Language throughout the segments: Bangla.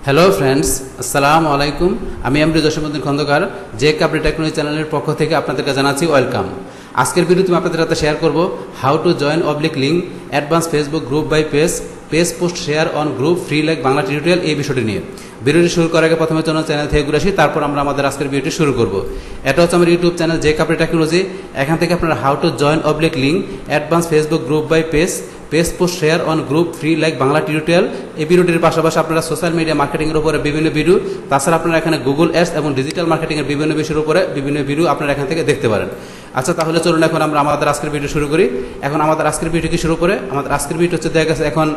হ্যালো ফ্রেন্ডস, আসসালামু আলাইকুম। আমি এমডি জসীমউদ্দিন খন্দকার, যে কাপড়ি টেকনোলজি চ্যানেলের পক্ষ থেকে আপনাদেরকে জানাচ্ছি ওয়েলকাম। আজকের ভিডিওতে আমি আপনাদের সাথে শেয়ার করব how to join oblique link advance Facebook group by page post share on group free like Bangla tutorial, এই বিষয়টি নিয়ে। ভিডিওটি শুরু করার আগে প্রথমে চ্যানেল থেকে ঘুরে আসি, তারপর আমরা আমাদের আজকের ভিডিওটি শুরু করব। এটা হচ্ছে আমার ইউটিউব চ্যানেল যে কাপড়ি টেকনোলজি। এখান থেকে আপনারা how to join oblique link advance Facebook group by page post share on group free like Bangla tutorial, এই ভিডিওটির পাশাপাশি আপনারা সোশ্যাল মিডিয়া মার্কেটিংয়ের উপরে বিভিন্ন ভিডিও, তাছাড়া আপনারা এখানে গুগল অ্যাডস এবং ডিজিটাল মার্কেটিংয়ের বিভিন্ন বিষয়ের উপরে বিভিন্ন ভিডিও আপনারা এখান থেকে দেখতে পারেন। আচ্ছা, তাহলে চলুন এখন আমরা আমাদের আজকের ভিডিও শুরু করি। এখন আমাদের আজকের ভিডিও কি শুরু করে, আমাদের আজকের ভিডিও হচ্ছে দেখা গেছে এখন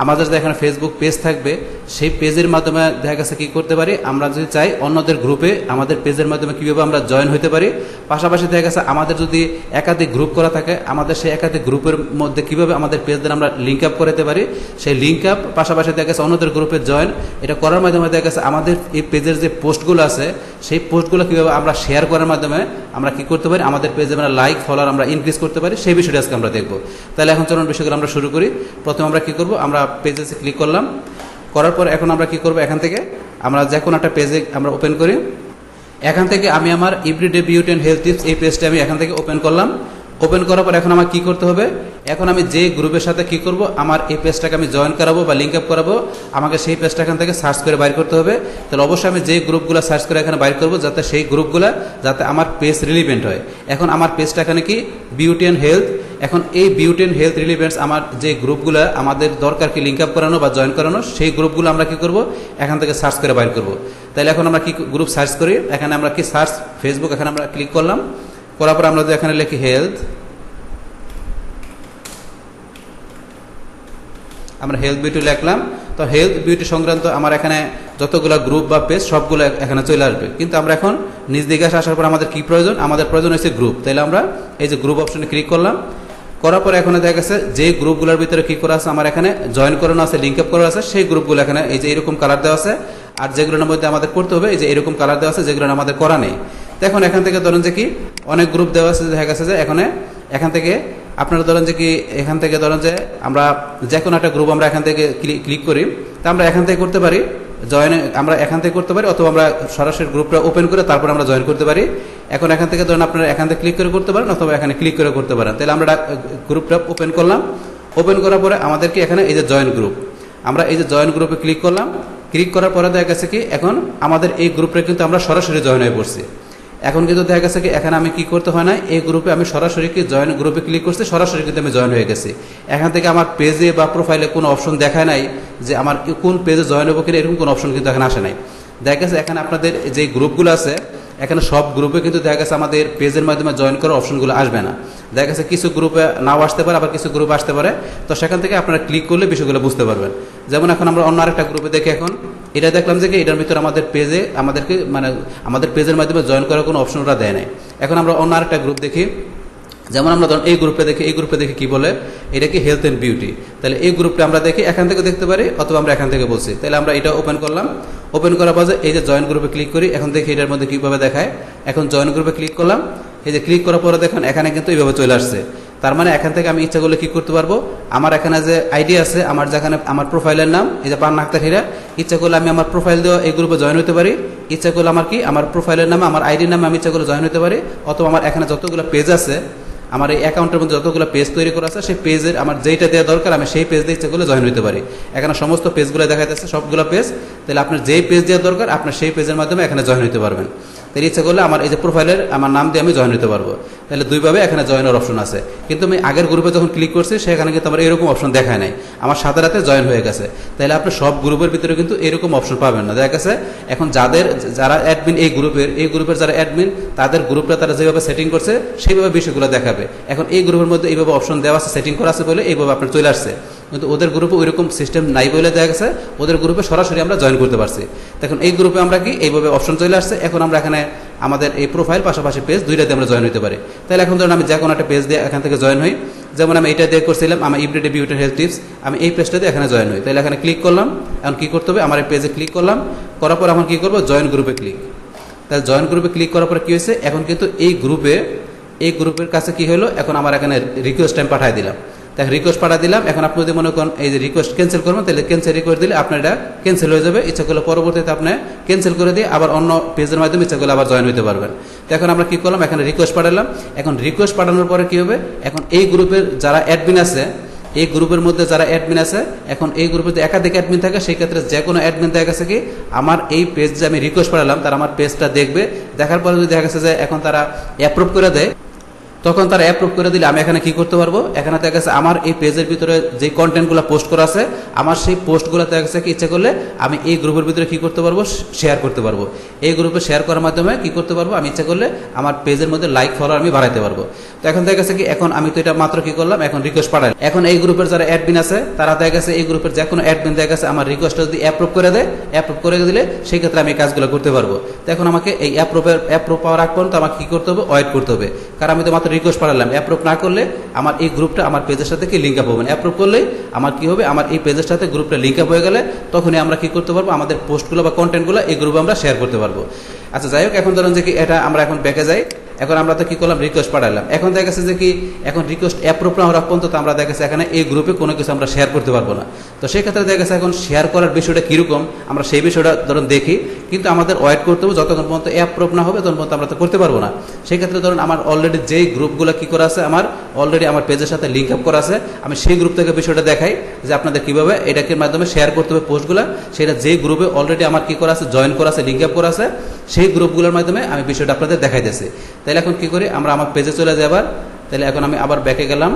আমাদের যে এখানে ফেসবুক পেজ থাকবে, সেই পেজের মাধ্যমে দেখা গেছে কী করতে পারি, আমরা যদি চাই অন্যদের গ্রুপে আমাদের পেজের মাধ্যমে কীভাবে আমরা জয়েন হতে পারি। পাশাপাশি দেখা গেছে আমাদের যদি একাধিক গ্রুপ করা থাকে, আমাদের সেই একাধিক গ্রুপের মধ্যে কীভাবে আমাদের পেজদের আমরা লিঙ্ক আপ করতে পারি, সেই লিঙ্ক আপ পাশাপাশি দেখা গেছে অন্যদের গ্রুপে জয়েন, এটা করার মাধ্যমে দেখা গেছে আমাদের এই পেজের যে পোস্টগুলো আছে, সেই পোস্টগুলো কীভাবে আমরা শেয়ার করার মাধ্যমে আমরা কী করতে পারি, আমাদের পেজে আমরা লাইক ফলোয়ার আমরা ইনক্রিজ করতে পারি, সেই বিষয়টা আজকে আমরা দেখব। তাহলে এখন চলুন বিষয়গুলো আমরা শুরু করি। প্রথমে আমরা কী করব, আমরা পেজে ক্লিক করলাম, করার পর এখন আমরা কি করব, এখান থেকে আমরা যে কোনো একটা পেজে আমরা ওপেন করি। এখান থেকে আমি আমার everyday beauty and health tips এই পেজটা আমি এখান থেকে ওপেন করলাম। ওপেন করার পর এখন আমার কি করতে হবে, এখন আমি যে গ্রুপের সাথে কি করব, আমার এই পেজটাকে আমি জয়েন করাবো বা লিঙ্ক আপ করাবো, আমাকে সেই পেজটা এখান থেকে সার্চ করে বাইর করতে হবে। তাহলে অবশ্যই আমি যে গ্রুপগুলো সার্চ করে এখানে বাইর করবো, যাতে সেই গ্রুপগুলো যাতে আমার পেজ রিলিভেন্ট হয়। এখন আমার পেজটা এখানে কি বিউটি অ্যান্ড হেলথ। এখন এই বিউটি অ্যান্ড হেলথ রিলিভেন্টস আমার যে গ্রুপগুলো আমাদের দরকার কি লিঙ্ক আপ করানো বা জয়েন করানো, সেই গ্রুপগুলো আমরা কি করব, এখান থেকে সার্চ করে বাইর করব। তাহলে এখন আমরা কি গ্রুপ সার্চ করি, এখানে আমরা কি সার্চ ফেসবুক, এখানে আমরা ক্লিক করলাম। করার পর আমরা যদি এখানে লিখি হেলথ, আমরা হেলথ বিউটি লিখলাম। তো হেলথ বিউটি সংক্রান্ত আমার এখানে যতগুলো গ্রুপ বা পেজ সবগুলো এখানে চলে আসবে। কিন্তু আমরা এখন নিজ দিকে আসার পর আমাদের কি প্রয়োজন, আমাদের প্রয়োজন হচ্ছে গ্রুপ। তাহলে আমরা এই যে গ্রুপ অপশনে ক্লিক করলাম। করার পর এখানে দেখা গেছে যে গ্রুপগুলোর ভিতরে কি করা আছে, আমার এখানে জয়েন করানো আছে, লিঙ্ক আপ করা আছে, সেই গ্রুপগুলো এখানে এই যে এরকম কালার দেওয়া আছে। আর যেগুলোর মধ্যে আমাদের করতে হবে, এই যে এরকম কালার দেওয়া আছে, যেগুলো আমাদের করা নেই। তো এখন এখান থেকে ধরেন যে কি অনেক গ্রুপ দেওয়া আছে, দেখা গেছে যে এখান থেকে আপনারা ধরেন যে কি এখান থেকে ধরেন যে আমরা যে কোনো একটা গ্রুপ আমরা এখান থেকে ক্লিক করি, তা আমরা এখান থেকে করতে পারি জয়েন, আমরা এখান থেকে করতে পারি, অথবা আমরা সরাসরি গ্রুপটা ওপেন করে তারপর আমরা জয়েন করতে পারি। এখন এখান থেকে ধরেন আপনারা এখান থেকে ক্লিক করে করতে পারেন, অথবা এখানে ক্লিক করে করতে পারেন। তাহলে আমরা গ্রুপটা ওপেন করলাম। ওপেন করার পরে আমাদেরকে এখানে এই যে জয়েন গ্রুপ, আমরা এই যে জয়েন গ্রুপে ক্লিক করলাম। ক্লিক করার পরে দেখা গেছে কি এখন আমাদের এই গ্রুপটা কিন্তু আমরা সরাসরি জয়েন হয়ে পড়ছি। এখন কিন্তু দেখা গেছে কি এখানে আমি কি করতে হয় না, এই গ্রুপে আমি সরাসরি কি জয়েন গ্রুপে ক্লিক করছি, সরাসরি কিন্তু আমি জয়েন হয়ে গেছি। এখান থেকে আমার পেজে বা প্রোফাইলে কোনো অপশন দেখায় নাই যে আমার কোন পেজে জয়েন হবো কিনা, এরকম কোনো অপশন কিন্তু এখানে আসে নাই। দেখা গেছে এখানে আপনাদের যে গ্রুপগুলো আছে, এখানে সব গ্রুপে কিন্তু দেখা গেছে আমাদের পেজের মাধ্যমে জয়েন করার অপশনগুলো আসবে না। দেখা গেছে কিছু গ্রুপে নাও আসতে পারে, আবার কিছু গ্রুপে আসতে পারে। তো সেখান থেকে আপনারা ক্লিক করলে বিষয়গুলো বুঝতে পারবেন। যেমন এখন আমরা অন্য আরেকটা গ্রুপে দেখি, এখন এটা দেখলাম যে এটার ভিতরে আমাদের পেজে আমাদেরকে আমাদের পেজের মাধ্যমে জয়েন করার কোনো অপশন ওরা দেয় নাই। এখন আমরা অন্য আরেকটা গ্রুপ দেখি, যেমন আমরা ধরুন এই গ্রুপে দেখি, এই গ্রুপে দেখি কি বলে, এটা কি হেলথ অ্যান্ড বিউটি। তাহলে এই গ্রুপটা আমরা দেখি, এখান থেকে দেখতে পারি, অথবা আমরা এখান থেকে বলছি। তাহলে আমরা এটা ওপেন করলাম। ওপেন করার পর এই যে জয়েন গ্রুপে ক্লিক করি, এখন দেখি এটার মধ্যে কীভাবে দেখায়। এখন জয়েন গ্রুপে ক্লিক করলাম, এই যে ক্লিক করার পরে দেখুন এখানে কিন্তু এইভাবে চলে আসছে। তার মানে এখান থেকে আমি ইচ্ছা করলে কি করতে পারবো, আমার এখানে যে আইডি আছে, আমার যেখানে আমার প্রোফাইলের নাম এই যে পান্না আক্তার হীরা, ইচ্ছা করলে আমি আমার প্রোফাইল দিয়ে এই গ্রুপে জয়েন হতে পারি। ইচ্ছা করলে আমার কি আমার প্রোফাইলের নামে আমার আইডির নামে আমি ইচ্ছা করলে জয়েন হতে পারি। অথবা আমার এখানে যতগুলো পেজ আছে, আমার এই অ্যাকাউন্টের মধ্যে যতগুলো পেজ তৈরি করা আছে, সেই পেজের আমার যেইটা দেওয়া দরকার আমি সেই পেজ দিয়ে ইচ্ছা করলে জয়েন হতে পারি। এখানে সমস্ত পেজগুলো দেখা যাচ্ছে, সবগুলো পেজ। তাহলে আপনার যেই পেজ দেওয়া দরকার আপনার সেই পেজের মাধ্যমে এখানে জয়েন হতে পারবেন। তাহলে ইচ্ছা করলে আমার এই যে প্রোফাইলের আমার নাম দিয়ে আমি জয়েন হতে পারবো। তাহলে দুইভাবে এখানে জয়েনের অপশন আছে। কিন্তু আমি আগের গ্রুপে যখন ক্লিক করছি, সেখানে কিন্তু আমার এরকম অপশন দেখায় নাই, আমার সাথে রাতে জয়েন হয়ে গেছে। তাহলে আপনি সব গ্রুপের ভিতরে কিন্তু এরকম অপশন পাবেন না। দেখা গেছে এখন যারা অ্যাডমিন এই গ্রুপের যারা অ্যাডমিন, তাদের গ্রুপটা তারা যেভাবে সেটিং করছে সেইভাবে বিষয়গুলো দেখাবে। এখন এই গ্রুপের মধ্যে এইভাবে অপশন দেওয়া আছে, সেটিং করা আছে বলে এইভাবে আপনার চলে আসছে। কিন্তু ওদের গ্রুপে ওইরকম সিস্টেম নাই বলে দেখা গেছে ওদের গ্রুপে সরাসরি আমরা জয়েন করতে পারছি। এখন এই গ্রুপে আমরা কি এইভাবে অপশন চলে আসছে। এখন আমরা এখানে আমাদের এই প্রোফাইল পাশাপাশি পেজ দুইটাতে আমরা জয়েন হতে পারি। তাহলে এখন ধরুন আমি যে কোনো একটা পেজ দিয়ে এখান থেকে জয়েন হই, যেমন আমি এটা দিয়ে করছিলাম, আমার এভরিডে বিউটি হেলথ টিপস, আমি এই পেজটা দিয়ে এখানে জয়েন হই। তাহলে এখানে ক্লিক করলাম। এখন কী করতে হবে, আমার এই পেজে ক্লিক করলাম, করার পর আমার কী করবো, জয়েন গ্রুপে ক্লিক। তাহলে জয়েন গ্রুপে ক্লিক করার পর কী হয়েছে, এখন কিন্তু এই গ্রুপের কাছে কি হলো, এখন আমার এখানে রিকোয়েস্ট টাইম পাঠিয়ে দিলাম। দেখ রিকোয়েস্ট পাঠা দিলাম। এখন আপনি যদি মনে করেন এই যে রিকোয়েস্ট ক্যান্সেল করবেন, তাহলে ক্যান্সেল রিকোয়েস্ট দিলে আপনার এটা ক্যান্সেল হয়ে যাবে। ইচ্ছা করলে পরবর্তীতে আপনি ক্যান্সেল করে দিয়ে আবার অন্য পেজের মাধ্যমে ইচ্ছা করলে আবার জয়েন হতে পারবেন। তো এখন আমরা কি করলাম, এখানে রিকোয়েস্ট পাঠালাম। এখন রিকোয়েস্ট পাঠানোর পরে কি হবে, এখন এই গ্রুপের যারা অ্যাডমিন আছে, এই গ্রুপের মধ্যে যারা অ্যাডমিন আছে, এখন এই গ্রুপে যদি একাধিক অ্যাডমিন থাকে, সেই ক্ষেত্রে যে কোনো অ্যাডমিন দেখা গেছে কি আমার এই পেজ যে আমি রিকোয়েস্ট পাঠালাম তারা আমার পেজটা দেখবে। দেখার পরে যদি দেখা গেছে যে এখন তারা অ্যাপ্রুভ করে দেয়, তখন তারা অ্যাপ্রুভ করে দিলে আমি এখানে কি করতে পারবো, এখানে দেখা গেছে আমার এই পেজের ভিতরে যে কন্টেন্টগুলো পোস্ট করা আছে, আমার সেই পোস্টগুলো দেখা গেছে কি ইচ্ছা করলে আমি এই গ্রুপের ভিতরে কি করতে পারবো, শেয়ার করতে পারবো। এই গ্রুপে শেয়ার করার মাধ্যমে কি করতে পারবো, আমি ইচ্ছা করলে আমার পেজের মধ্যে লাইক ফলোয়ার আমি বাড়াইতে পারবো। তো এখন দেখা গেছে কি এখন আমি তো এটা মাত্র কি করলাম, এখন রিকোয়েস্ট পাঠাই। এখন এই গ্রুপের যারা অ্যাডমিন আছে তারা দেখা গেছে এই গ্রুপের যে কোনো অ্যাডমিন দেখা গেছে আমার রিকোয়েস্টটা যদি অ্যাপ্রুভ করে দেয়, অ্যাপ্রুভ করে দিলে সেই ক্ষেত্রে আমি এই কাজগুলো করতে পারবো। তো এখন আমাকে এই অ্যাপ্রুভ পাওয়ার আগ পর্যন্ত আমাকে কি করতে হবে, ওয়েট করতে হবে। কারণ আমি তো মাত্র রিকোয়েস্ট পাঠালাম, অ্যাপ্রুভ না করলে আমার এই গ্রুপটা আমার পেজের সাথে কি লিঙ্ক আপ হবে না। অ্যাপ্রুভ করলেই আমার কি হবে, আমার এই পেজের সাথে গ্রুপটা লিঙ্ক আপ হয়ে গেলে তখনই আমরা কি করতে পারবো, আমাদের পোস্টগুলো বা কন্টেন্টগুলো এই গ্রুপে আমরা শেয়ার করতে পারবো। আচ্ছা যাই হোক, এখন ধরুন যে কি এটা আমরা এখন ব্যাকে যাই। এখন আমরা তো কি করলাম, রিকোয়েস্ট পাঠালাম। এখন দেখা গেছে যে কি এখন রিকোয়েস্ট অ্যাপ্রুভ না হওয়ার পর্যন্ত আমরা দেখা গেছে এখানে এই গ্রুপে কোনো কিছু আমরা শেয়ার করতে পারবো না। তো সেই ক্ষেত্রে দেখা গেছে এখন শেয়ার করার বিষয়টা কীরকম আমরা সেই বিষয়টা ধরুন দেখি, কিন্তু আমাদের ওয়েট করতে হবে যতক্ষণ পর্যন্ত অ্যাপ্রুভ না হবে তখন পর্যন্ত আমরা তো করতে পারবো না। সেই ক্ষেত্রে ধরুন আমার অলরেডি যেই গ্রুপগুলো কি করা আছে, আমার অলরেডি আমার পেজের সাথে লিঙ্ক আপ করা আছে, আমি সেই গ্রুপ থেকে বিষয়টা দেখাই যে আপনাদের কীভাবে এটাকে মাধ্যমে শেয়ার করতে হবে পোস্টগুলো। সেটা যেই গ্রুপে অলরেডি আমার কি করা আছে, জয়েন করা আছে, লিঙ্ক আপ করা আছে, সেই গ্রুপগুলোর মাধ্যমে আমি বিষয়টা আপনাদের দেখাইতেছি। তাহলে এখন কি করি, আমরা আমার পেজে চলে যাই আবার। তাহলে এখন আমি আবার ব্যাকে গেলাম,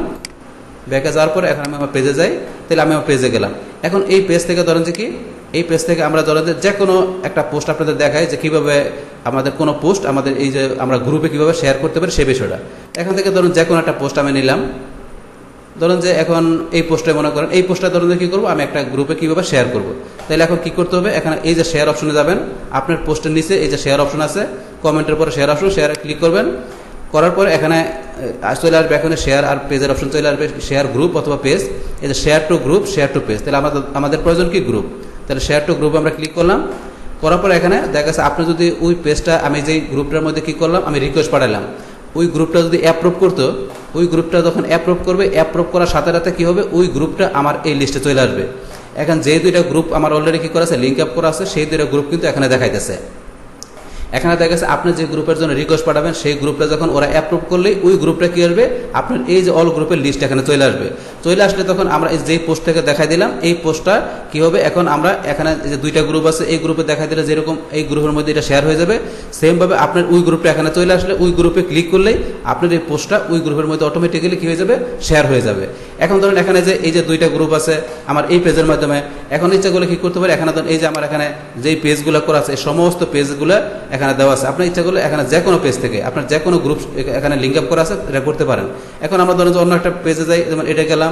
ব্যাকে যাওয়ার পরে এখন আমি আমার পেজে যাই। তাহলে আমি আমার পেজে গেলাম। এখন এই পেজ থেকে ধরেন যে কি এই পেজ থেকে আমরা ধরেন যে কোনো একটা পোস্ট আপনাদের দেখাই যে কীভাবে আমাদের কোনো পোস্ট আমাদের এই যে আমরা গ্রুপে কীভাবে শেয়ার করতে পারি সেই বিষয়টা। এখান থেকে ধরুন যে কোনো একটা পোস্ট আমি নিলাম। ধরুন যে এখন এই পোস্টে মনে করেন এই পোস্টটা ধরুন কী করবো, আমি একটা গ্রুপে কীভাবে শেয়ার করবো। তাহলে এখন কী করতে হবে, এখানে এই যে শেয়ার অপশনে যাবেন, আপনার পোস্টের নিচে এই যে শেয়ার অপশন আছে, কমেন্টের পরে শেয়ার অপশন, শেয়ারে ক্লিক করবেন। করার পরে এখানে চলে আসবে এখানে শেয়ার আর পেজের অপশন চলে আসবে, শেয়ার গ্রুপ অথবা পেজ। এই যে share two group, share two page. তাহলে আমাদের প্রয়োজন কি গ্রুপ। তাহলে শেয়ার টু গ্রুপে আমরা ক্লিক করলাম। করার পরে এখানে দেখা গেছে আপনি যদি ওই পেজটা আমি যেই গ্রুপটার মধ্যে কী করলাম, আমি রিকোয়েস্ট পাঠালাম, ওই গ্রুপটা যদি অ্যাপ্রুভ করতো, ওই গ্রুপটা যখন অ্যাপ্রুভ করবে, অ্যাপ্রুভ করার সাথে সাথে কী হবে, ওই গ্রুপটা আমার এই লিস্টে চলে আসবে। এখন যে দুইটা গ্রুপ আমার অলরেডি কী করা আছে, লিঙ্ক আপ করা আছে, সেই দুইটা গ্রুপ কিন্তু এখানে দেখাইতেছে। এখানে দেখা গেছে আপনি যে গ্রুপের জন্য রিকোয়েস্ট পাঠাবেন সেই গ্রুপটা যখন ওরা অ্যাপ্রুভ করলেই ওই গ্রুপটা কী আসবে, আপনার এই যে অল গ্রুপের লিস্ট এখানে চলে আসবে। চলে আসলে তখন আমরা এই যেই পোস্টটাকে দেখাই দিলাম, এই পোস্টটা কী হবে, এখন আমরা এখানে যে দুইটা গ্রুপ আছে এই গ্রুপে দেখাই দিলে যেরকম এই গ্রুপের মধ্যে এটা শেয়ার হয়ে যাবে, সেমভাবে আপনার ওই গ্রুপটা এখানে চলে আসলে ওই গ্রুপে ক্লিক করলেই আপনার এই পোস্টটা ওই গ্রুপের মধ্যে অটোমেটিক্যালি কী হয়ে যাবে, শেয়ার হয়ে যাবে। এখন ধরুন এখানে যে এই যে দুইটা গ্রুপ আছে আমার এই পেজের মাধ্যমে, এখন ইচ্ছা করলে কী করতে পারে, এখানে ধরুন এই যে আমার এখানে যেই পেজগুলো করা আছে এই সমস্ত পেজগুলো এখানে দেওয়া আছে। আপনি ইচ্ছা করলে এখানে যে কোনো পেজ থেকে আপনার যে কোনো গ্রুপ এখানে লিঙ্ক আপ করা আছে এটা করতে পারেন। এখন আমরা ধরুন যে অন্য একটা পেজে যাই, যেমন এটা গেলাম,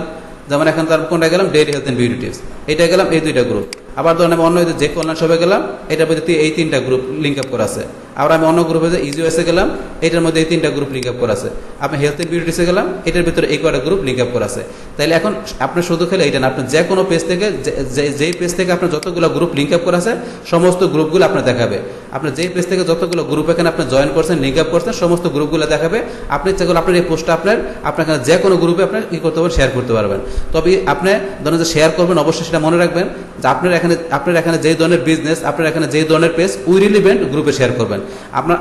যেমন এখন তার কোনটা গেলাম, daily health and beauty tips, এটা গেলাম এই দুইটা গ্রুপ। আবার ধরুন আমি অন্য যে অনলাইন শপে গেলাম, এটার মধ্যে এই তিনটা গ্রুপ লিঙ্ক আপ করা আছে। আবার আমি অন্য গ্রুপে যে ইজি ওয়েসে গেলাম, এটার মধ্যে এই তিনটা গ্রুপ লিঙ্ক আপ করা আছে। আপনি হেলথ অ্যান্ড বিউটি টিপসে গেলাম, এটার ভিতরে এই কয়টা গ্রুপ লিঙ্ক আপ করা আছে। তাহলে এখন আপনি শুধু খেলে এটা না, আপনি যে কোনো পেজ থেকে যেই পেজ থেকে আপনার যতগুলো গ্রুপ লিঙ্ক আপ করা আছে সমস্ত গ্রুপগুলো আপনার দেখাবে। আপনি যেই পেজ থেকে যতগুলো গ্রুপ এখানে আপনি জয়েন করছেন, লিঙ্ক আপ করছেন, সমস্ত গ্রুপগুলো দেখাবে। আপনি ইচ্ছা করলে আপনার এই পোস্টটা আপনার এখানে যে কোনো গ্রুপে আপনার কী করতে পারবেন, শেয়ার করতে পারবেন। তবে আপনি ধরেন যে শেয়ার করবেন, অবশ্যই সেটা মনে রাখবেন যে আপনার এখানে যেই ধরনের বিজনেস, আপনার এখানে যেই ধরনের পেজ, ওই রিলিভেন্ট গ্রুপে শেয়ার করবেন।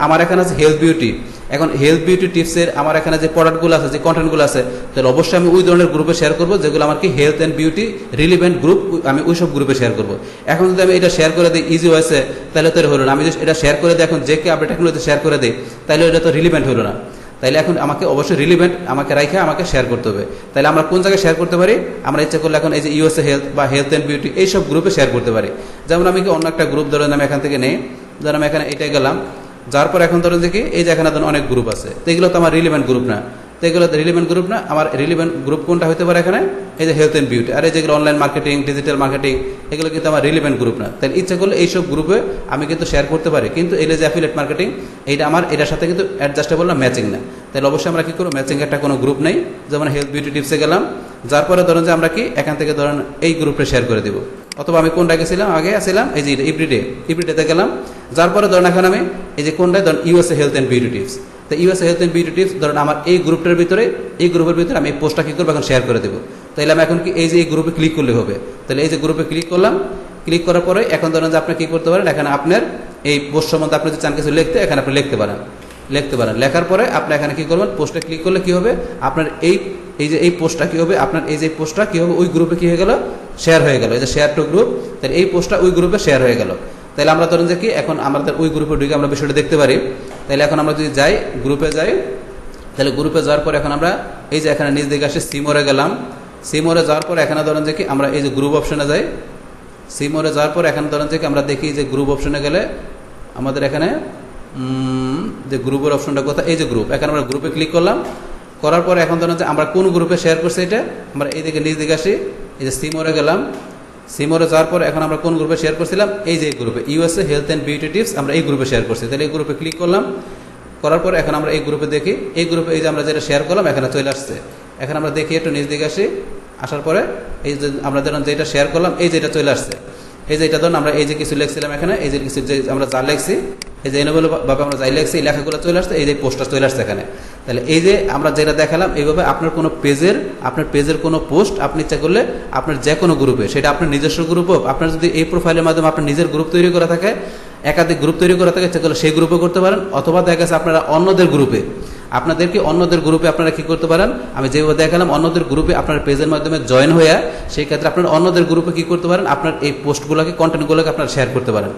আমার এখানে আছে হেলথ বিউটি, এখন হেলথ বিউটি টিপসের আমার এখানে যে প্রোডাক্টগুলো আছে, যে কন্টেন্টগুলো আছে, তাহলে অবশ্যই আমি ওই ধরনের গ্রুপে শেয়ার করবো যেগুলো আমার কি health and beauty relevant group, আমি ওই সব গ্রুপে শেয়ার করবো। এখন যদি আমি এটা শেয়ার করে দিই ইজি ওয়েসে, তাহলে তো হলো না। আমি যদি এটা শেয়ার করে দিই এখন যে কে আপডেট টেকনোলজিতে শেয়ার করে দিই, তাহলে এটা তো রিলিভেন্ট হলো না। তাইলে এখন আমাকে অবশ্যই রিলিভেন্ট আমাকে রাইখে আমাকে শেয়ার করতে হবে। তাহলে আমরা কোন জায়গায় শেয়ার করতে পারি, আমরা ইচ্ছা করলে এখন এই যে ইউএসএ হেলথ বা হেলথ অ্যান্ড বিউটি এইসব গ্রুপে শেয়ার করতে পারি। যেমন আমি কি অন্য একটা গ্রুপ ধরেন আমি এখান থেকে নেই, ধরেন আমি এখানে এটা গেলাম, যার পর এখন ধরেন যে কি এই যে এখানে ধরেন অনেক গ্রুপ আছে, তো এগুলো তো আমার রিলিভেন্ট গ্রুপ না। তো এগুলো রিলিভেন্ট গ্রুপ না, আমার রিলিভেন্ট গ্রুপ কোনটা হতে পারে এখানে, এই যে হেলথ অ্যান্ড বিউটি। আর এই যেগুলো অনলাইন মার্কেটিং, ডিজিটাল মার্কেটিং, এগুলো কিন্তু আমার রিলিভেন্ট গ্রুপ না। তাহলে ইচ্ছা করলে এইসব গ্রুপে আমি কিন্তু শেয়ার করতে পারি, কিন্তু এই যে অ্যাফিলিয়েট মার্কেটিং, এইটা আমার এটার সাথে কিন্তু অ্যাডজাস্টেবল না, ম্যাচিং না। তাহলে অবশ্যই আমরা কি করবো, ম্যাচিং একটা কোনো গ্রুপ নেই। যেমন হেলথ বিউটি টিপসে গেলাম, যার পরে ধরেন যে আমরা কি এখান থেকে ধরেন এই গ্রুপে শেয়ার করে দিব। অথবা আমি কোনটা গেছিলাম, আগে আসছিলাম এই যে ইভরিডেতে গেলাম, যার পরে ধরেন এখন আমি এই যে কোনটায় ধরেন USA health and beauty tips, তো USA health and beauty tips ধরুন আমার এই গ্রুপের ভিতরে আমি এই পোস্টটা কী করবো এখন শেয়ার করে দেবো। তাহলে আমি এখন কি এই যে এই গ্রুপে ক্লিক করলে হবে, তাহলে এই যে গ্রুপে ক্লিক করলাম, ক্লিক করার পরে এখন ধরেন যে আপনি কী করতে পারেন, এখানে আপনার এই পোস্ট সম্বন্ধে আপনি যদি চান কিছু লিখতে, এখানে আপনি লিখতে পারেন। লেখার পরে আপনি এখানে কী করবেন, পোস্টে ক্লিক করলে কী হবে, আপনার এই যে এই পোস্টটা কী হবে, আপনার এই যে পোস্টটা কী হবে, ওই গ্রুপে কী হয়ে গেল, শেয়ার হয়ে গেল। এই যে শেয়ার টু গ্রুপ, তাহলে এই পোস্টটা ওই গ্রুপে শেয়ার হয়ে গেল। তাহলে আমরা ধরেন যে কি এখন আমাদের ওই গ্রুপে ঢুকে আমরা বিষয়টা দেখতে পারি। তাহলে এখন আমরা যদি যাই, গ্রুপে যাই, তাহলে গ্রুপে যাওয়ার পর এখন আমরা এই যে এখানে নিচ দিকে আসে সিমোরে গেলাম। সিমোরে যাওয়ার পর এখানে ধরেন যে কি আমরা এই যে গ্রুপ অপশনে যাই। সিমোরে যাওয়ার পর এখানে ধরেন যে কি আমরা দেখি যে গ্রুপ অপশনে গেলে আমাদের এখানে যে গ্রুপের অপশনটা কোথায়, এই যে গ্রুপ, এখানে আমরা গ্রুপে ক্লিক করলাম। করার পর এখন ধরেন যে আমরা কোন গ্রুপে শেয়ার করছি এটা আমরা এই দিকে নিচ দিকে আসি, এই যে সিমোরে গেলাম। সিমোরে যাওয়ার পর এখন আমরা কোন গ্রুপে শেয়ার করছিলাম, এই যে গ্রুপে USA health and beauty tips আমরা এই গ্রুপে শেয়ার করছি। তাহলে এই গ্রুপে ক্লিক করলাম, করার পর এখন আমরা এই গ্রুপে দেখি, এই গ্রুপে এই যে আমরা যেটা শেয়ার করলাম এখানে চলে আসছে। এখন আমরা দেখি একটু নিচ দিকে আসি, আসার পরে এই যে আমরা ধরুন যেটা শেয়ার করলাম এই যেটা চলে আসছে। এই যে এটা ধরুন আমরা এই যে কিছু লিখছিলাম এখানে, এই যে কিছু যে আমরা যা লিখছি, এই যে এনবল ভাবে আমরা যাই লিখছি, এই লেখাগুলো চলে আসছে, এই যে পোস্টটা চলে আসছে এখানে। তাহলে এই যে আমরা যেটা দেখালাম, এইভাবে আপনার কোনো পেজের কোনো পোস্ট আপনি ইচ্ছা করলে আপনার যে কোনো গ্রুপে, সেটা আপনার নিজস্ব গ্রুপ হোক, আপনার যদি এই প্রোফাইলের মাধ্যমে আপনার নিজের গ্রুপ তৈরি করা থাকে, একাধিক গ্রুপ তৈরি করা থাকে, ইচ্ছা করলে সেই গ্রুপে করতে পারেন। অথবা দেখা গেছে আপনারা অন্যদের গ্রুপে আপনারা কি করতে পারেন, আমি যেভাবে দেখালাম অন্যদের গ্রুপে আপনার পেজের মাধ্যমে জয়েন হয়ে, সেই ক্ষেত্রে আপনার অন্যদের গ্রুপে কি করতে পারেন, আপনার এই পোস্টগুলোকে কন্টেন্টগুলোকে আপনারা শেয়ার করতে পারেন।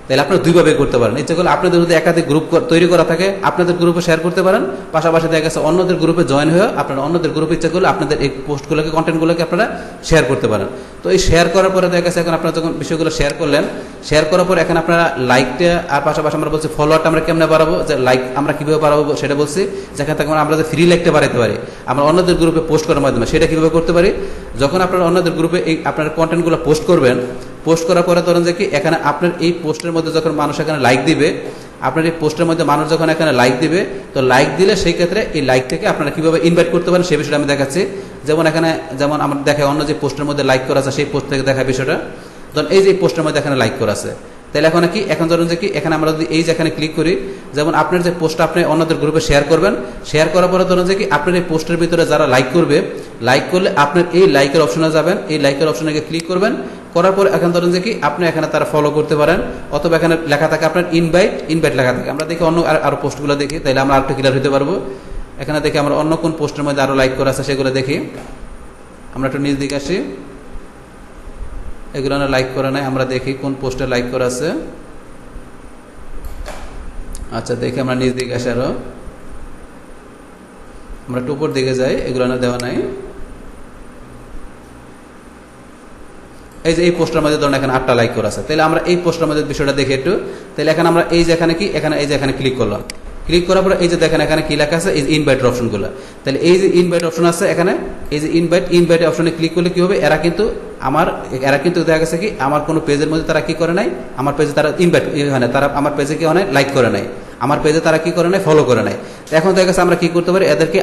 তাহলে আপনারা দুইভাবে করতে পারেন। ইচ্ছা করলে আপনাদের যদি একাধিক গ্রুপ তৈরি করা থাকে আপনাদের গ্রুপে শেয়ার করতে পারেন, পাশাপাশি দেখা গেছে অন্যদের গ্রুপে জয়েন হয়ে আপনারা অন্যদের গ্রুপে ইচ্ছা করলে আপনাদের এই পোস্টগুলোকে কন্টেন্টগুলোকে আপনারা শেয়ার করতে পারেন। তো এই শেয়ার করার পরে দেখা গেছে এখন আপনারা যখন বিষয়গুলো শেয়ার করলেন, শেয়ার করার পর এখন আপনারা লাইকটা আর পাশাপাশি আমরা বলছি ফলোয়ারটা আমরা কেমনে বাড়াবো, যে লাইক আমরা কীভাবে বাড়াবো সেটা বলছি। যেখান থেকে আমরা যে ফ্রি লাইকটা বাড়াতে পারি আমরা অন্যদের গ্রুপে পোস্ট করার মাধ্যমে, সেটা কীভাবে করতে পারি, যখন আপনারা অন্যদের গ্রুপে এই আপনার কন্টেন্টগুলো পোস্ট করবেন, পোস্ট করার পরে ধরেন যে কি এখানে আপনার এই পোস্টের মধ্যে যখন মানুষ এখানে লাইক দিবে, আপনার এই পোস্টের মধ্যে মানুষ যখন এখানে লাইক দিবে, তো লাইক দিলে সেই ক্ষেত্রে এই লাইক থেকে আপনারা কীভাবে ইনভাইট করতে পারেন সেই বিষয়টা আমি দেখাচ্ছি। যেমন এখানে যেমন আমার দেখায় অন্য যে পোস্টের মধ্যে লাইক করা আছে সেই পোস্ট থেকে দেখায় বিষয়টা, ধরুন এই যে পোস্টের মধ্যে এখানে লাইক করা আছে। তাহলে এখন ধরুন যে কি এখানে আমরা যদি এই যে এখানে ক্লিক করি, যেমন আপনার যে পোস্টটা আপনি অন্যদের গ্রুপে শেয়ার করবেন, শেয়ার করার পরে ধরুন যে কি আপনার এই পোস্টের ভিতরে যারা লাইক করবে, লাইক করলে আপনার এই লাইকের অপশনে যাবেন, এই লাইকের অপশনে ক্লিক করবেন, করার পর এখন ধরুন যে কি আপনি এখানে তারা ফলো করতে পারেন, অথবা এখানে লেখা থাকে আপনার ইনভাইট লেখা থাকে। আমরা দেখি অন্য আরো পোস্টগুলো দেখি, তাহলে আমরা আরেকটু ক্লিয়ার হতে পারবো। এখানে দেখি আমরা অন্য কোন পোস্টের মধ্যে আরো লাইক করা আছে সেগুলো দেখি। আমরা একটু নিচ দিকে আসি, এগুলো লাইক করা নাই, আমরা দেখি কোন পোস্টে লাইক করা আছে। আচ্ছা দেখি আমরা নিচ দিকে আসি, আরো আমরা একটু উপর দিকে যাই, এগুলো দেওয়া নাই। এই যে এই পোস্টের মধ্যে ধরুন এখানে 8টা লাইক করা আছে, তাহলে আমরা এই পোস্টের মধ্যে বিষয়টা দেখি একটু। তাহলে এখন আমরা এই যে এখানে কি এই যে এখানে ক্লিক করলাম, ক্লিক করার পরে এই যে দেখেন এখানে কি লেখা আছে, এই যে ইনভাইটের অপশনগুলো। তাহলে এই যে ইনভাইট অপশন আছে এখানে, এই যে ইনভাইট অপশনে ক্লিক করলে কি হবে, এরা কিন্তু দেখা গেছে কি আমার কোনো পেজের মধ্যে তারা কি করে নাই, আমার পেজে তারা ইনভাইট তারা আমার পেজে কি হয় লাইক করে নাই, আমার পেজে তারা কি করে নাই, ফলো করে নাই। এখন দেখা গেছে আমরা কি করতে পারি, এদেরকে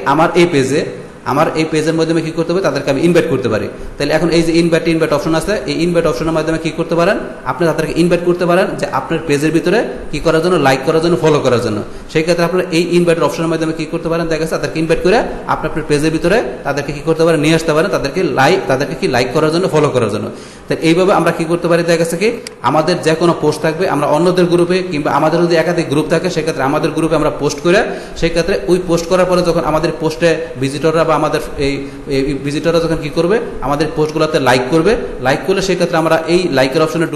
আমার এই পেজের মাধ্যমে কি করতে পারি, তাদেরকে আমি ইনভাইট করতে পারি। তাহলে এখন এই যে ইনভাইট অপশন আছে, এই ইনভাইট অপশনের মাধ্যমে কি করতে পারেন, আপনি তাদেরকে ইনভাইট করতে পারেন যে আপনার পেজের ভিতরে কি করার জন্য, লাইক করার জন্য, ফলো করার জন্য। সেই ক্ষেত্রে আপনার এই ইনভাইট অপশনের মাধ্যমে কি করতে পারেন, দেখা গেছে তাদেরকে ইনভাইট করে আপনার পেজের ভিতরে তাদেরকে কি করতে পারেন, নিয়ে আসতে পারেন, তাদেরকে কি লাইক করার জন্য, ফলো করার জন্য। তাহলে এইভাবে আমরা কি করতে পারি, দেখা গেছে কি আমাদের যে কোনো পোস্ট থাকবে আমরা অন্যদের গ্রুপে, কিংবা আমাদের যদি একাধিক গ্রুপ থাকে সেক্ষেত্রে আমাদের গ্রুপে আমরা পোস্ট করে, সেই ক্ষেত্রে ওই পোস্ট করার পরে যখন আমাদের পোস্টে ভিজিটররা বা আমাদের এই ভিজিটররা যখন কি করবে, আমাদের পোস্টগুলোতে লাইক করলে সেক্ষেত্রে আমরা এই লাইকের অপশনে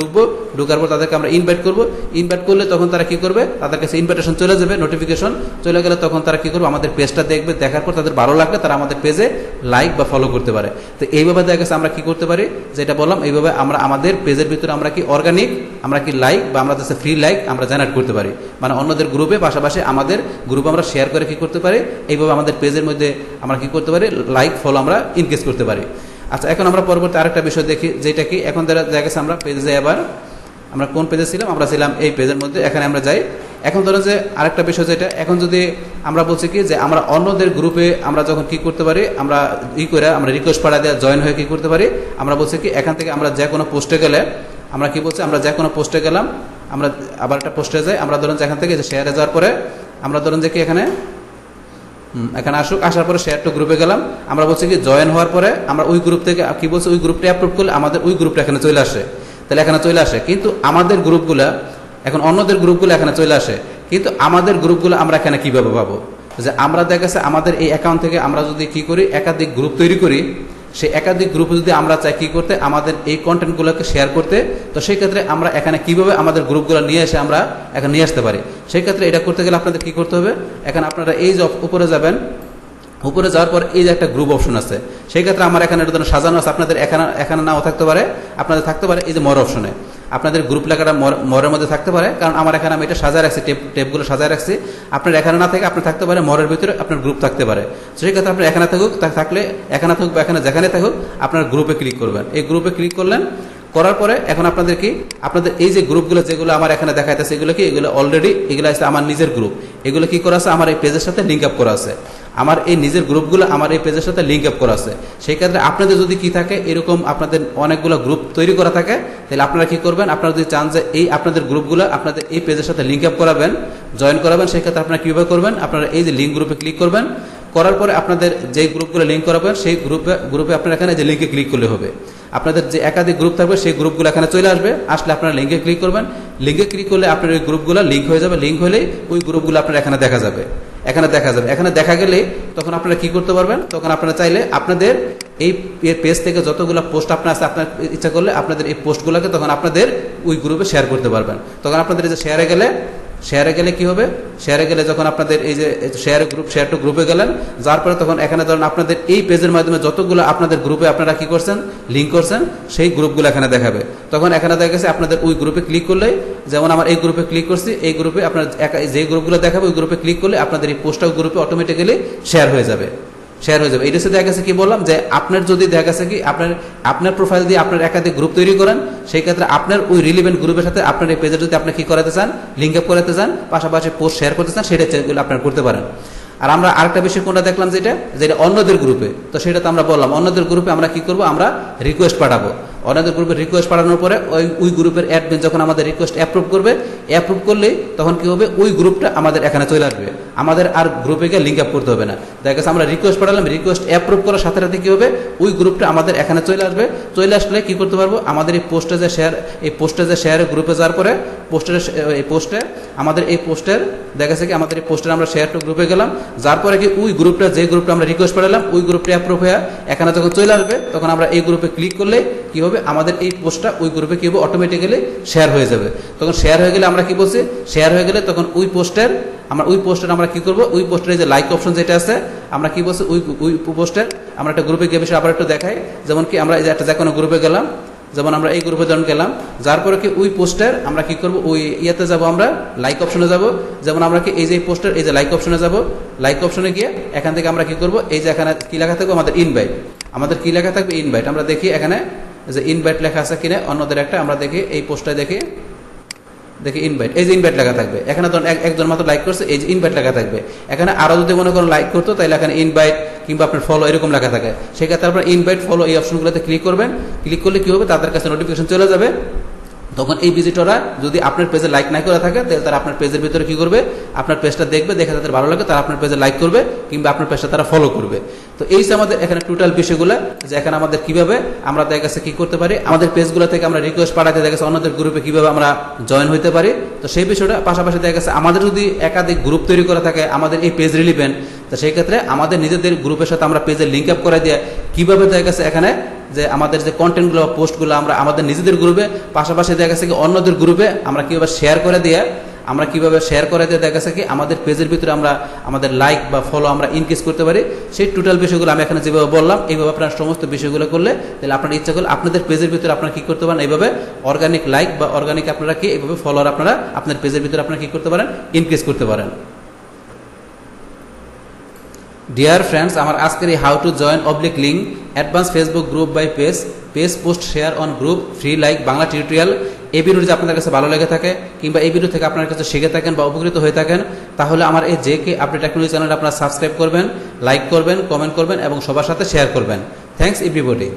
ঢুকার পর তাদেরকে আমরা ইনভাইট করলে তখন তারা কি করবে, তাদের কাছে ইনভাইটেশন চলে যাবে, নোটিফিকেশন চলে গেলে তখন তারা কি করবে, আমাদের পেজটা দেখবে, দেখার পর তাদের ভালো লাগলে তারা আমাদের পেজে লাইক বা ফলো করতে পারে। তো এইভাবে দেখা গেছে আমরা কি করতে পারি, যেটা বললাম, এইভাবে আমরা আমাদের পেজের ভিতরে আমরা কি অর্গানিক, আমরা কি লাইক বা আমরা যাচ্ছে ফ্রি লাইক আমরা জেনারেট করতে পারি, মানে অন্যদের গ্রুপে পাশাপাশি আমাদের গ্রুপে আমরা শেয়ার করে কি করতে পারি, এইভাবে আমাদের পেজের মধ্যে আমরা কি করতে পারি, লাইক ফলো আমরা ইনক্রিজ করতে পারি। আচ্ছা এখন আমরা পরবর্তী আরেকটা বিষয় দেখি, যেটা কি এখন দেখা গেছে আমরা পেজে আবার আমরা কোন পেজে ছিলাম, আমরা ছিলাম এই পেজের মধ্যে, এখানে আমরা যাই। এখন ধরো যে আরেকটা বিষয় যেটা এখন যদি আমরা বলছি কি যে আমরা অন্যদের গ্রুপে আমরা যখন কি করতে পারি, আমরা আমরা রিকোয়েস্ট পাঠা দেওয়া জয়েন হয়ে কি করতে পারি, আমরা বলছি কি এখান থেকে আমরা যে কোনো পোস্টে গেলে আমরা কি বলছি, আমরা যে কোনো পোস্টে গেলাম, আমরা আবার একটা পোস্টে যাই, আমরা ধরুন এখান থেকে শেয়ারে যাওয়ার পরে আমরা ধরেন যে কি এখানে এখানে আসার পরে শেয়ার টু গ্রুপে গেলাম, আমরা বলছি কি জয়েন হওয়ার পরে আমরা ওই গ্রুপ থেকে কি বলছি, ওই গ্রুপটা অ্যাপ্রুভ করলে আমাদের ওই গ্রুপটা এখানে চলে আসে, তাহলে এখানে চলে আসে। কিন্তু আমাদের গ্রুপগুলা এখন অন্যদের গ্রুপগুলো এখানে চলে আসে, কিন্তু আমাদের গ্রুপগুলো আমরা এখানে কীভাবে পাবো? যে আমরা দেখা গেছে আমাদের এই অ্যাকাউন্ট থেকে আমরা যদি কি করি, একাধিক গ্রুপ তৈরি করি, সেই একাধিক গ্রুপে যদি আমরা চাই কী করতে, আমাদের এই কন্টেন্টগুলোকে শেয়ার করতে, তো সেই ক্ষেত্রে আমরা এখানে কীভাবে আমাদের গ্রুপগুলো নিয়ে এসে আমরা এখানে নিয়ে আসতে পারি। সেই ক্ষেত্রে এটা করতে গেলে আপনাদের কী করতে হবে, এখানে আপনারা এই যে উপরে যাবেন, উপরে যাওয়ার পর এই যে একটা গ্রুপ অপশন আছে, সেই ক্ষেত্রে আমার এখানে এটা ধরুন সাজানো আছে, আপনাদের এখানে নাও থাকতে পারে, আপনাদের থাকতে পারে এই যে মোর অপশনে, আপনাদের গ্রুপ লেখাটা মরের মধ্যে থাকতে পারে, কারণ আমার এখানে আমি এটা সাজায় রাখছি, টেপগুলো সাজায় রাখছি। আপনার এখানে না থাকে, আপনার থাকতে পারে মরের ভিতরে আপনার গ্রুপ থাকতে পারে। সেই ক্ষেত্রে আপনার এখানে থাকুক, থাকলে এখানে থাকুক বা এখানে যেখানে থাকুক, আপনার গ্রুপে ক্লিক করবেন। এই গ্রুপে ক্লিক করলেন, করার পরে এখন আপনাদের কি, আপনাদের এই যে গ্রুপগুলো যেগুলো আমার এখানে দেখাইতেছে, এগুলো কি, এগুলো অলরেডি এগুলো আছে আমার নিজের গ্রুপ। এগুলো কি করা আছে, আমার এই পেজের সাথে লিঙ্ক আপ করা আছে, আমার এই নিজের গ্রুপগুলো আমার এই পেজের সাথে লিঙ্ক আপ করা আছে। সেই ক্ষেত্রে আপনাদের যদি কি থাকে, এরকম আপনাদের অনেকগুলো গ্রুপ তৈরি করা থাকে, তাহলে আপনারা কি করবেন, আপনারা যদি চান যে এই আপনাদের গ্রুপগুলো আপনাদের এই পেজের সাথে লিঙ্ক আপ করাবেন, জয়েন করাবেন, সেই ক্ষেত্রে আপনারা কীভাবে করবেন, আপনারা এই যে লিঙ্ক গ্রুপে ক্লিক করবেন, করার পরে আপনাদের যে গ্রুপগুলো লিঙ্ক করাবেন, সেই গ্রুপে আপনারা এখানে যে লিঙ্কে ক্লিক করলে হবে। আপনাদের যে একাধিক গ্রুপ থাকবে সেই গ্রুপগুলো এখানে চলে আসবে, আসলে আপনারা লিঙ্কে ক্লিক করবেন, লিঙ্কে ক্লিক করলে আপনার ওই গ্রুপগুলো লিঙ্ক হয়ে যাবে, লিঙ্ক হলেই ওই গ্রুপগুলো আপনার এখানে দেখা যাবে, এখানে দেখা যাবে। এখানে দেখা গেলে তখন আপনারা কি করতে পারবেন, তখন আপনারা চাইলে আপনাদের এই পেজ থেকে যতগুলো পোস্ট আপনার আছে, আপনার ইচ্ছা করলে আপনাদের এই পোস্টগুলোকে তখন আপনাদের ওই গ্রুপে শেয়ার করতে পারবেন। তখন আপনাদের এই যে শেয়ারে গেলে কি হবে, শেয়ারে গেলে যখন আপনাদের এই যে শেয়ার টু গ্রুপে গেলেন, যার পরে তখন এখানে ধরেন আপনাদের এই পেজের মাধ্যমে যতগুলো আপনাদের গ্রুপে আপনারা কি করছেন, লিঙ্ক করছেন, সেই গ্রুপগুলো এখানে দেখাবে। তখন এখানে দেখা গেছে আপনাদের ওই গ্রুপে ক্লিক করলেই, যেমন আমার এই গ্রুপে ক্লিক করছি, এই গ্রুপে আপনার যে গ্রুপগুলো দেখাবে ওই গ্রুপে ক্লিক করলে আপনাদের এই পোস্টটা গ্রুপে অটোমেটিক্যালি শেয়ার হয়ে যাবে। এটা দেখা গেছে কি বললাম, যে আপনার যদি দেখা গেছে কি আপনার প্রোফাইল দিয়ে আপনার একাধিক গ্রুপ তৈরি করেন, সেই ক্ষেত্রে আপনার ওই রিলেভেন্ট গ্রুপের সাথে আপনার এই পেজে যদি আপনি কি করাতে চান, লিঙ্ক আপ করাতে চান, পাশাপাশি পোস্ট শেয়ার করতে চান, সেটা আপনার করতে পারেন। আর আমরা আরেকটা বিষয় কোনটা দেখলাম, যেটা অন্যদের গ্রুপে, তো সেটা তো আমরা বললাম অন্যদের গ্রুপে আমরা কি করব, আমরা রিকোয়েস্ট পাঠাবো। অন্যদের গ্রুপে রিকোয়েস্ট পাঠানোর পরে ওই গ্রুপের অ্যাডমিন যখন আমাদের রিকোয়েস্ট অ্যাপ্রুভ করলেই তখন কি হবে, ওই গ্রুপটা আমাদের এখানে চলে আসবে, আমাদের আর গ্রুপে গিয়ে লিঙ্ক আপ করতে হবে না। দেখা গেছে আমরা রিকোয়েস্ট পাঠালাম, রিকোয়েস্ট অ্যাপ্রুভ করার সাথে সাথে কি হবে, ওই গ্রুপটা আমাদের এখানে চলে আসবে। চলে আসলে কি করতে পারবো, আমাদের এই পোস্টে যে শেয়ারের গ্রুপে যাওয়ার পরে আমাদের এই পোস্টের দেখা গেছে কি, আমাদের এই পোস্টের আমরা শেয়ার টু গ্রুপে গেলাম, যার পরে কি ওই গ্রুপটা যে গ্রুপটা আমরা রিকোয়েস্ট পাঠালাম, ওই গ্রুপটা অ্যাপ্রুভ হয়ে এখানে যখন চলে আসবে, তখন আমরা এই গ্রুপে ক্লিক করলে কি হবে, আমাদের এই পোস্টটা ওই গ্রুপে কি হবে, অটোমেটিক্যালি শেয়ার হয়ে যাবে। তখন শেয়ার হয়ে গেলে আমরা কি বলছি, শেয়ার হয়ে গেলে তখন ওই পোস্টের আমরা কি করব, ওই পোস্টের যে লাইক অপশন যেটা আছে, আমরা কি বলছি, ওই পোস্টের আমরা একটা গ্রুপে গিয়ে বিষয় আবার একটু দেখাই, যেমন কি আমরা এই যে একটা যে কোনো গ্রুপে গেলাম, যেমন আমরা এই গ্রুপে যখন গেলাম, যার পরে কি ওই পোস্টের আমরা কি করব, ওই ইয়েতে যাব, আমরা লাইক অপশনে যাব। যেমন আমরা কি এই যে পোস্টের এই যে লাইক অপশনে যাব, লাইক অপশনে গিয়ে এখান থেকে আমরা কি করব, এই যে এখানে কি লেখা থাকবে, আমাদের কি লেখা থাকবে, ইনভাইট। আমরা দেখি এখানে যে ইনভাইট লেখা আছে কিনা অন্যদের একটা, আমরা দেখি এই পোস্টটায় দেখি ইনভাইট, এই যে ইনভাইট লেখা থাকবে। এখানে ধরুন একজন মাত্র লাইক করছে, এই যে ইনভাইট লেখা থাকবে। এখানে আরো যদি মনে করেন লাইক করতো, তাহলে এখানে ইনভাইট কিংবা আপনার ফলো এরকম লেখা থাকে। সেক্ষেত্রে আপনার ইনভাইট, ফলো এই অপশনগুলোতে ক্লিক করবেন। ক্লিক করলে কি হবে, তাদের কাছে নোটিফিকেশন চলে যাবে। তখন এই ভিজিটররা যদি আপনার পেজে লাইক না করে থাকে, তাহলে তারা আপনার পেজের ভিতরে কি করবে, আপনার পেজটা দেখবে, দেখে তাদের ভালো লাগে, তারা আপনার পেজে লাইক করবে কিংবা আপনার পেজটা তারা ফলো করবে। তো এই যে আমাদের এখানে টোটাল বিষয়গুলো, যে এখানে আমাদের কিভাবে আমরা দেখা গেছে কি করতে পারি, আমাদের পেজগুলো থেকে আমরা রিকোয়েস্ট পাঠাতে দেখা গেছে অন্যদের গ্রুপে কিভাবে আমরা জয়েন হইতে পারি। তো সেই বিষয়টা পাশাপাশি দেখা গেছে আমাদের যদি একাধিক গ্রুপ তৈরি করা থাকে, আমাদের এই পেজ রিলিভেন্ট, তো সেই ক্ষেত্রে আমাদের নিজেদের গ্রুপের সাথে আমরা পেজের লিঙ্ক আপ করে দিয়ে কিভাবে দেখা গেছে এখানে যে আমাদের যে কন্টেন্টগুলো পোস্টগুলো আমরা আমাদের নিজেদের গ্রুপে, পাশাপাশি দেখা গেছে কি অন্যদের গ্রুপে আমরা কিভাবে শেয়ার করে দিয়ে দেখা গেছে কি আমাদের পেজের ভিতরে আমরা আমাদের লাইক বা ফলো আমরা ইনক্রিজ করতে পারি। সেই টোটাল বিষয়গুলো আমি এখানে যেভাবে বললাম, এইভাবে আপনার সমস্ত বিষয়গুলো করলে, তাহলে আপনার ইচ্ছা করলে আপনাদের পেজের ভিতরে আপনারা কি করতে পারেন, এইভাবে অর্গানিক লাইক বা অর্গানিক আপনারা কি এইভাবে ফলোয়ার আপনারা আপনার পেজের ভিতরে আপনারা কি করতে পারেন, ইনক্রিজ করতে পারেন। ডিয়ার ফ্রেন্ডস, আমার আজকের এই how to join oblique link advance Facebook group by page post share on group free like Bangla tutorial, এই ভিডিও যদি আপনাদের কাছে ভালো লেগে থাকে কিংবা এই ভিডিও থেকে আপনার কাছে শিখে থাকেন বা উপকৃত হয়ে থাকেন, তাহলে আমার এই জেকে আপডেট টেকনোলজি চ্যানেলটা আপনারা সাবস্ক্রাইব করবেন, লাইক করবেন, কমেন্ট করবেন এবং সবার সাথে শেয়ার করবেন। Thanks everybody.